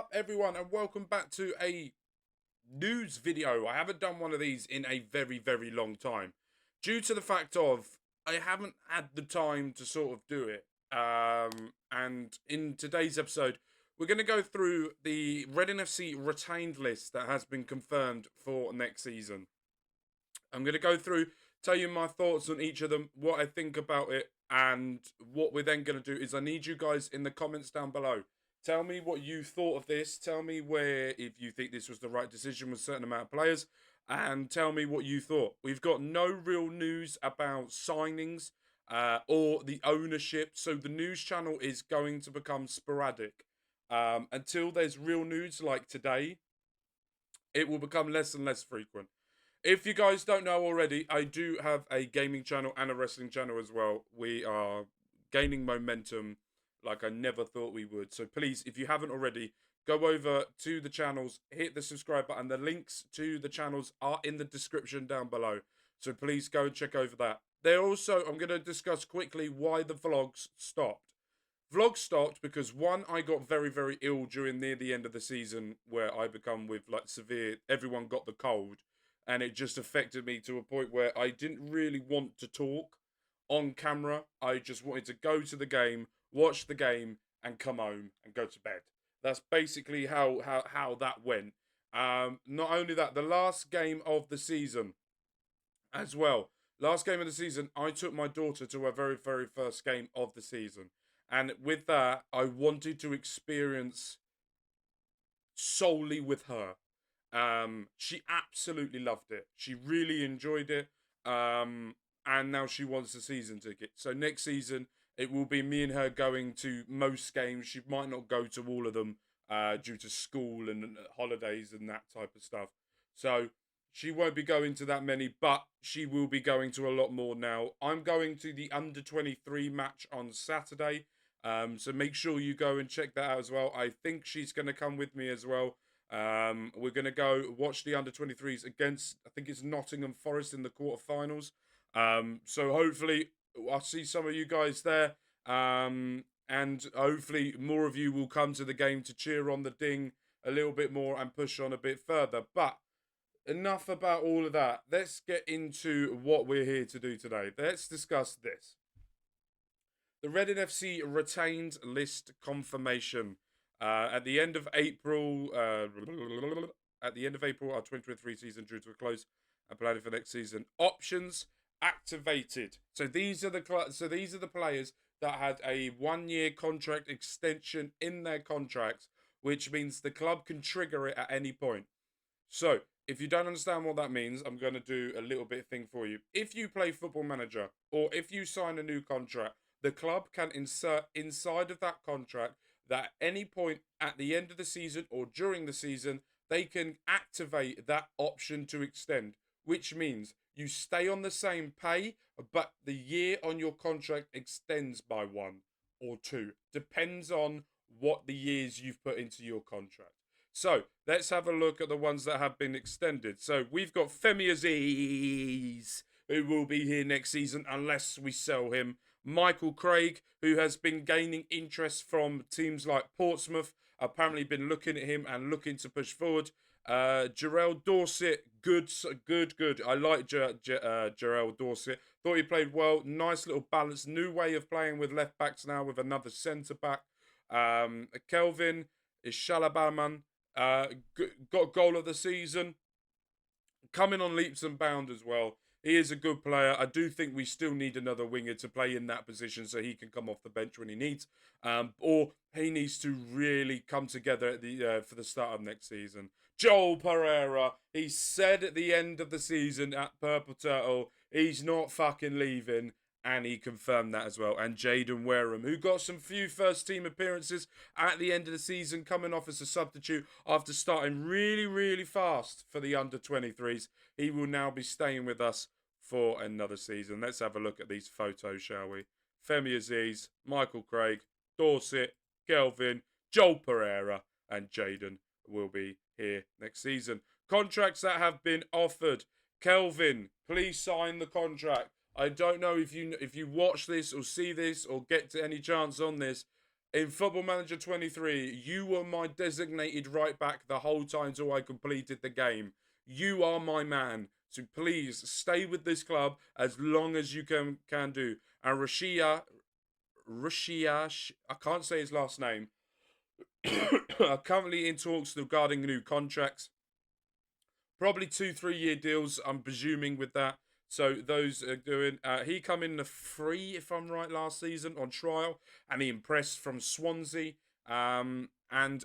up, everyone, and welcome back to a news video. I haven't done one of these in a very, very long time, due to the fact of I haven't had the time to sort of do it. And in today's episode, we're going to go through the rEADINGFC retained list that has been confirmed for next season. I'm going to go through, tell you my thoughts on each of them, what I think about it, and what we're then going to do is I need you guys in the comments down below. Tell me what you thought of this. Tell me if you think this was the right decision with a certain amount of players, and tell me what you thought. We've got no real news about signings or the ownership, so the news channel is going to become sporadic. Until there's real news like today, it will become less and less frequent. If you guys don't know already, I do have a gaming channel and a wrestling channel as well. We are gaining momentum like I never thought we would. So please, if you haven't already, go over to the channels, hit the subscribe button. The links to the channels are in the description down below. So please go and check over that. I'm going to discuss quickly why the vlogs stopped. Vlogs stopped because, one, I got very, very ill near the end of the season, where I become with like severe, everyone got the cold. And it just affected me to a point where I didn't really want to talk on camera. I just wanted to go to the game, watch the game, and come home and go to bed. That's basically how that went. Not only that, the last game of the season as well. Last game of the season, I took my daughter to her very, very first game of the season. And with that, I wanted to experience solely with her. She absolutely loved it. She really enjoyed it. And now she wants a season ticket. So next season, it will be me and her going to most games. She might not go to all of them due to school and holidays and that type of stuff. So she won't be going to that many, but she will be going to a lot more now. I'm going to the under-23 match on Saturday. So make sure you go and check that out as well. I think she's going to come with me as well. We're going to go watch the under-23s against, I think it's Nottingham Forest in the quarterfinals. So hopefully I'll see some of you guys there. And hopefully more of you will come to the game to cheer on the Ding a little bit more and push on a bit further. But enough about all of that. Let's get into what we're here to do today. Let's discuss this. The rEADINGFC retained list confirmation. At the end of April, our 2023 season drew to a close and planning for next season. Options activated. So these are the players that had a 1-year contract extension in their contracts, which means the club can trigger it at any point. So if you don't understand what that means, I'm going to do a little bit thing for you. If you play Football Manager or if you sign a new contract, the club can insert inside of that contract that at any point at the end of the season or during the season, they can activate that option to extend, which means you stay on the same pay, but the year on your contract extends by 1 or 2. Depends on what the years you've put into your contract. So let's have a look at the ones that have been extended. So we've got Femi Aziz, who will be here next season unless we sell him. Michael Craig, who has been gaining interest from teams like Portsmouth, apparently been looking at him and looking to push forward. Jarell Dorset, good. I like Jarell Dorset. Thought he played well. Nice little balance. New way of playing with left backs now with another centre back. Kelvin Ishalabaman got goal of the season. Coming on leaps and bounds as well. He is a good player. I do think we still need another winger to play in that position so he can come off the bench when he needs. Or he needs to really come together at for the start of next season. Joel Pereira, he said at the end of the season at Purple Turtle, he's not fucking leaving. And he confirmed that as well. And Jaden Wareham, who got some few first-team appearances at the end of the season, coming off as a substitute after starting really, really fast for the under-23s. He will now be staying with us for another season. Let's have a look at these photos, shall we? Femi Aziz, Michael Craig, Dorset, Kelvin, Joel Pereira, and Jaden will be here next season. Contracts that have been offered. Kelvin, please sign the contract. I don't know if you watch this or see this or get to any chance on this. in Football Manager 23, you were my designated right back the whole time till I completed the game. You are my man. So please stay with this club as long as you can do. And Rashia, I can't say his last name, are currently in talks regarding new contracts. Probably 2-3 year deals, I'm presuming, with that. So those are doing. He come in the free, if I'm right, last season on trial, and he impressed from Swansea. And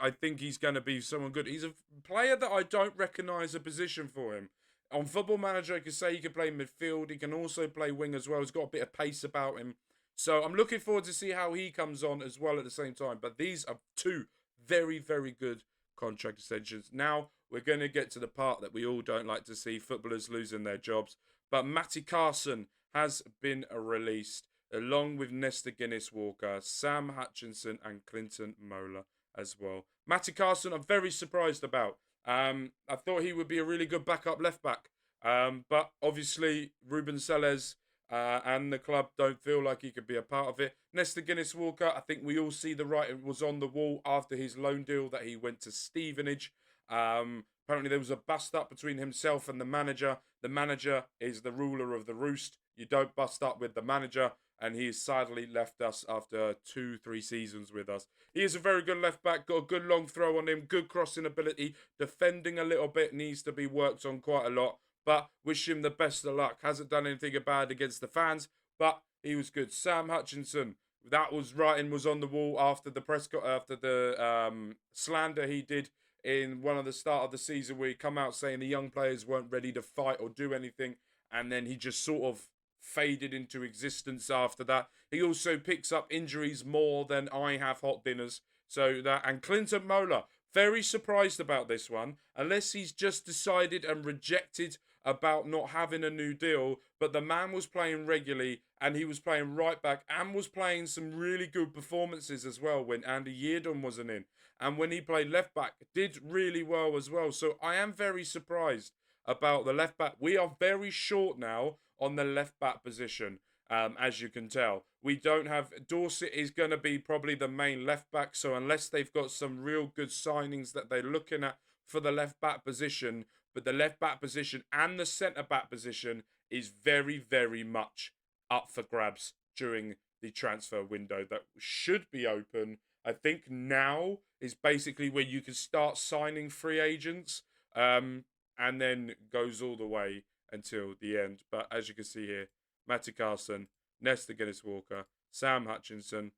I think he's going to be someone good. He's a player that I don't recognise a position for him. On Football Manager, I could say he can play midfield. He can also play wing as well. He's got a bit of pace about him. So I'm looking forward to see how he comes on as well at the same time. But these are two very, very good contract extensions. Now we're going to get to the part that we all don't like to see, footballers losing their jobs. But Matty Carson has been released, along with Nesta Guinness-Walker, Sam Hutchinson and Clinton Mola as well. Matty Carson, I'm very surprised about. I thought he would be a really good backup left-back. But obviously, Ruben Selles and the club don't feel like he could be a part of it. Nesta Guinness-Walker, I think we all see the writing was on the wall after his loan deal that he went to Stevenage. Apparently there was a bust up between himself and the manager. The manager is the ruler of the roost. You don't bust up with the manager, and he has sadly left us after 2-3 seasons with us. He is a very good left back, got a good long throw on him, good crossing ability, defending a little bit needs to be worked on quite a lot, but wish him the best of luck. Hasn't done anything bad against the fans, but he was good. Sam Hutchinson, that was writing was on the wall after the slander he did in one of the start of the season where he come out saying the young players weren't ready to fight or do anything, and then he just sort of faded into existence after that. He also picks up injuries more than I have hot dinners. So that, and Clinton Mola, very surprised about this one, unless he's just decided and rejected about not having a new deal, but the man was playing regularly and he was playing right back and was playing some really good performances as well when Andy Yeardon wasn't in. And when he played left back, did really well as well. So I am very surprised about the left back. We are very short now on the left back position, as you can tell. We don't have... Dorset is going to be probably the main left back, so unless they've got some real good signings that they're looking at for the left back position, but the left back position and the centre back position is very, very much up for grabs during the transfer window that should be open. I think now is basically where you can start signing free agents, and then goes all the way until the end. But as you can see here, Matty Carson, Nesta Guinness-Walker, Sam Hutchinson,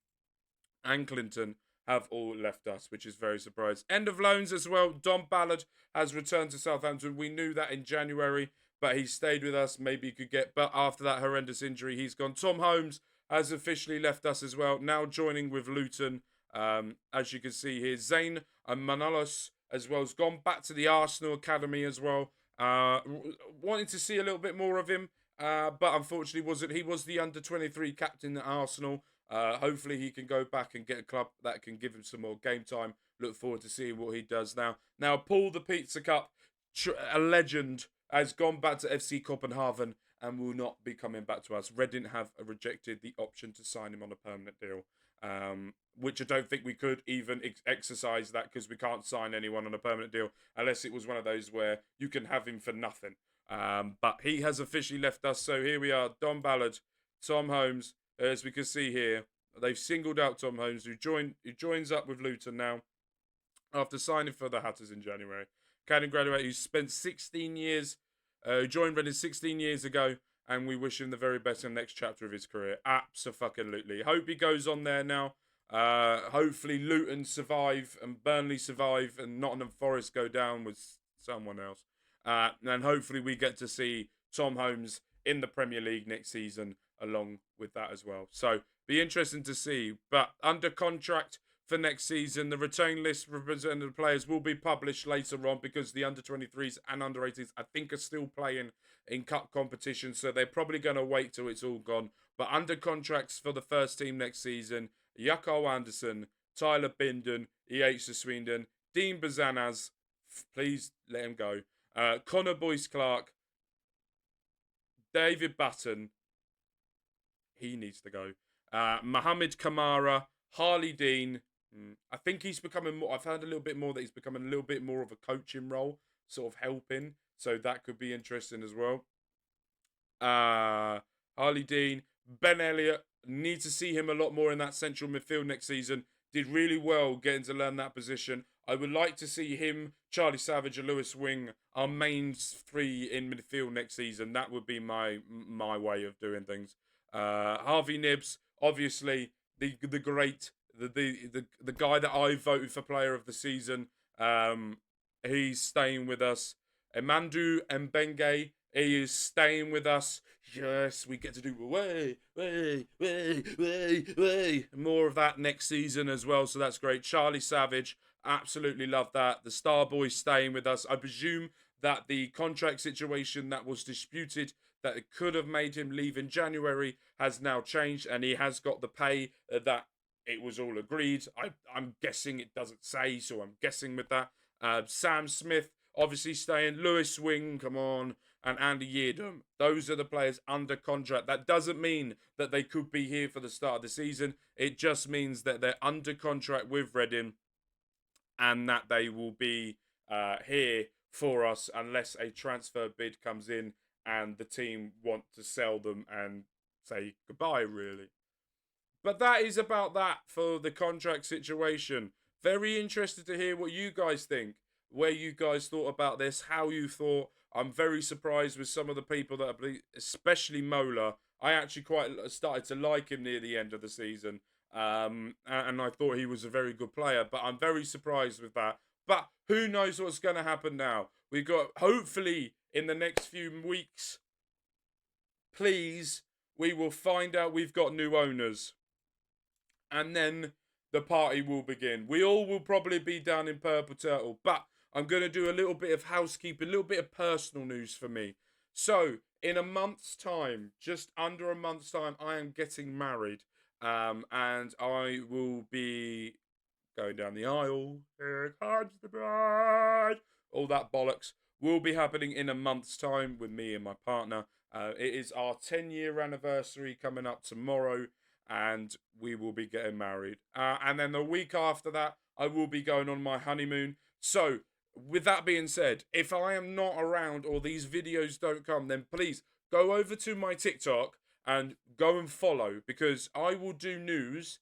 and Clinton have all left us, which is very surprising. End of loans as well. Dom Ballard has returned to Southampton. We knew that in January, but he stayed with us. Maybe he could get... But after that horrendous injury, he's gone. Tom Holmes has officially left us as well, now joining with Luton. As you can see here, Zayn and Manolos as well has gone back to the Arsenal Academy as well. Wanting to see a little bit more of him, but unfortunately wasn't. He was the under-23 captain at Arsenal. Hopefully he can go back and get a club that can give him some more game time. Look forward to seeing what he does now. Now, Paul the Pizza Cup, a legend, has gone back to FC Copenhagen and will not be coming back to us. Reading have rejected the option to sign him on a permanent deal, which I don't think we could even exercise that, because we can't sign anyone on a permanent deal unless it was one of those where you can have him for nothing. But he has officially left us. So here we are, Don Ballard, Tom Holmes. As we can see here, they've singled out Tom Holmes, who joins up with Luton now after signing for the Hatters in January. Academy graduate who spent 16 years, joined Reading 16 years ago, and we wish him the very best in the next chapter of his career. Abso-fucking-lutely. Hope he goes on there now. Hopefully Luton survive and Burnley survive and Nottingham Forest go down with someone else. And hopefully we get to see Tom Holmes in the Premier League next season along with that as well. So, be interesting to see. But under contract for next season, the return list representing the players will be published later on, because the under-23s and under-18s, I think, are still playing in cup competition. So, they're probably going to wait till it's all gone. But under contracts for the first team next season, Jakob Anderson, Tyler Binden, E.H. Swindon, Dean Bazanaz, please let him go, Connor Boyce-Clark, David Button, he needs to go, Mohamed Kamara, Harley Dean, I think he's becoming more. I've heard a little bit more that he's becoming a little bit more of a coaching role, sort of helping. So that could be interesting as well. Harley Dean, Ben Elliott, need to see him a lot more in that central midfield next season. Did really well getting to learn that position. I would like to see him, Charlie Savage, and Lewis Wing, our main three in midfield next season. That would be my way of doing things. Harvey Nibbs, obviously the great, the guy that I voted for player of the season. He's staying with us. Emandu Mbenge, he is staying with us. Yes, we get to do way more of that next season as well. So that's great. Charlie Savage, absolutely love that. The Star Boy staying with us. I presume that the contract situation that was disputed, that it could have made him leave in January, has now changed, and he has got the pay that it was all agreed. I'm guessing it doesn't say, so I'm guessing with that. Sam Smith, obviously staying. Lewis Wing, come on. And Andy Yeardham. Those are the players under contract. That doesn't mean that they could be here for the start of the season. It just means that they're under contract with Reading and that they will be here for us unless a transfer bid comes in and the team want to sell them and say goodbye, really. But that is about that for the contract situation. Very interested to hear what you guys think, where you guys thought about this, how you thought. I'm very surprised with some of the people that are, especially Mola. I actually quite started to like him near the end of the season. And I thought he was a very good player, but I'm very surprised with that. But who knows what's going to happen now? We've got, hopefully, in the next few weeks, please, we will find out we've got new owners. And then the party will begin. We all will probably be down in Purple Turtle, but I'm going to do a little bit of housekeeping, a little bit of personal news for me. So, in a month's time, just under a month's time, I am getting married. And I will be going down the aisle. Here comes the bride. All that bollocks will be happening in a month's time with me and my partner. It is our 10-year anniversary coming up tomorrow, and we will be getting married. And then the week after that, I will be going on my honeymoon. So, with that being said, if I am not around or these videos don't come, then please go over to my TikTok and go and follow, because I will do news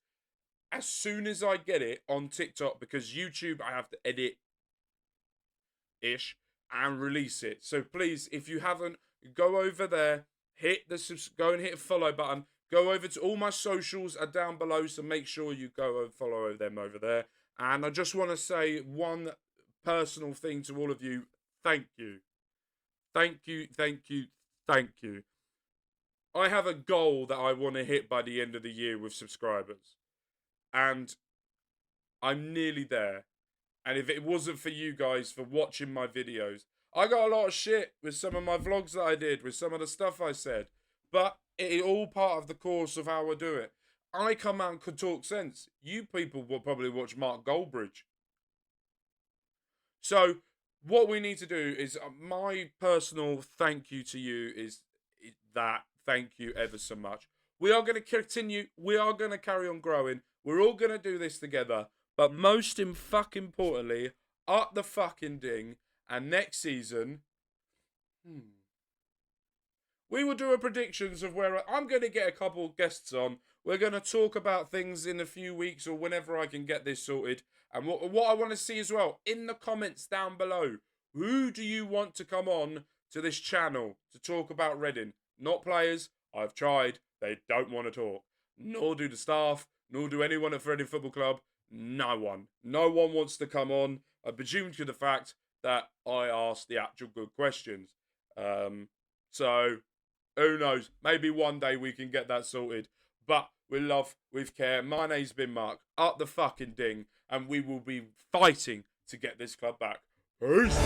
as soon as I get it on TikTok, because YouTube I have to edit ish and release it. So please, if you haven't, go over there, go and hit the follow button. Go over to all my socials are down below, so make sure you go and follow them over there. And I just want to say one personal thing to all of you. Thank you. Thank you, thank you, thank you. I have a goal that I want to hit by the end of the year with subscribers. And I'm nearly there. And if it wasn't for you guys for watching my videos, I got a lot of shit with some of my vlogs that I did, with some of the stuff I said. But it's all part of the course of how I do it. I come out and could talk sense. You people will probably watch Mark Goldbridge. So, what we need to do is, my personal thank you to you is that. Thank you ever so much. We are going to continue. We are going to carry on growing. We're all going to do this together. But most fucking importantly, up the fucking ding. And next season, we will do a predictions of where I'm going to get a couple of guests on. We're going to talk about things in a few weeks or whenever I can get this sorted. And what I want to see as well, in the comments down below, who do you want to come on to this channel to talk about Reading? Not players. I've tried. They don't want to talk. Nor do the staff. Nor do anyone at Reading Football Club. No one. No one wants to come on. I presume to the fact that I asked the actual good questions. So, who knows? Maybe one day we can get that sorted. But with love, with care. My name's been Mark. Up the fucking ding. And we will be fighting to get this club back. Peace.